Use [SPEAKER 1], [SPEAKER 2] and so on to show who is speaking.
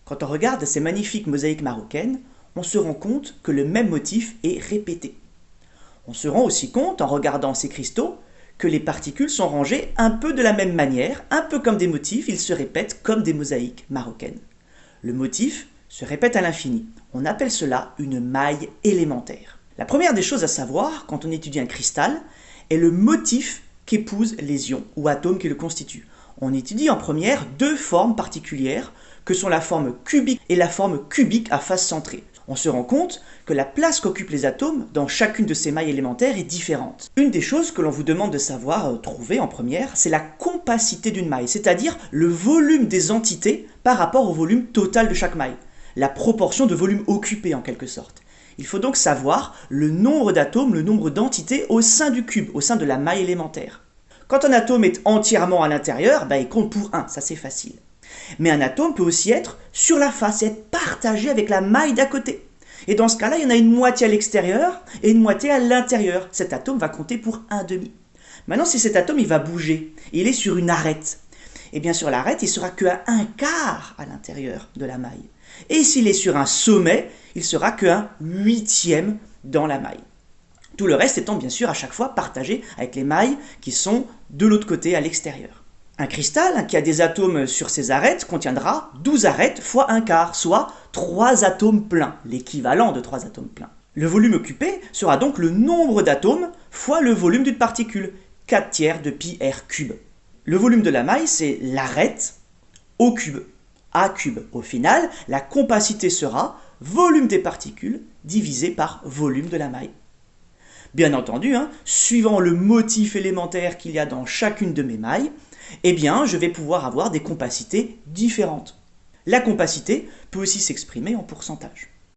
[SPEAKER 1] Quand on regarde ces magnifiques mosaïques marocaines, on se rend compte que le même motif est répété. On se rend aussi compte, en regardant ces cristaux, que les particules sont rangées un peu de la même manière, un peu comme des motifs, ils se répètent comme des mosaïques marocaines. Le motif se répète à l'infini. On appelle cela une maille élémentaire. La première des choses à savoir quand on étudie un cristal est le motif qu'épousent les ions ou atomes qui le constituent. On étudie en première deux formes particulières que sont la forme cubique et la forme cubique à face centrée. On se rend compte que la place qu'occupent les atomes dans chacune de ces mailles élémentaires est différente. Une des choses que l'on vous demande de savoir trouver en première, c'est la compacité d'une maille, c'est-à-dire le volume des entités par rapport au volume total de chaque maille, la proportion de volume occupé en quelque sorte. Il faut donc savoir le nombre d'atomes, le nombre d'entités au sein du cube, au sein de la maille élémentaire. Quand un atome est entièrement à l'intérieur, il compte pour 1, ça c'est facile. Mais un atome peut aussi être sur la face et être partagé avec la maille d'à côté. Et dans ce cas-là, il y en a une moitié à l'extérieur et une moitié à l'intérieur. Cet atome va compter pour 1/2. Maintenant, si cet atome il va bouger, il est sur une arête, et bien sur l'arête, il sera qu'à 1/4 à l'intérieur de la maille. Et s'il est sur un sommet, il sera qu'un 1/8 dans la maille. Tout le reste étant bien sûr à chaque fois partagé avec les mailles qui sont de l'autre côté à l'extérieur. Un cristal qui a des atomes sur ses arêtes contiendra 12 arêtes fois 1/4, soit 3 atomes pleins, l'équivalent de 3 atomes pleins. Le volume occupé sera donc le nombre d'atomes fois le volume d'une particule, 4/3 de pi r cube. Le volume de la maille, c'est l'arête au cube, a cube. Au final, la compacité sera volume des particules divisé par volume de la maille. Bien entendu, suivant le motif élémentaire qu'il y a dans chacune de mes mailles, je vais pouvoir avoir des compacités différentes. La compacité peut aussi s'exprimer en pourcentage.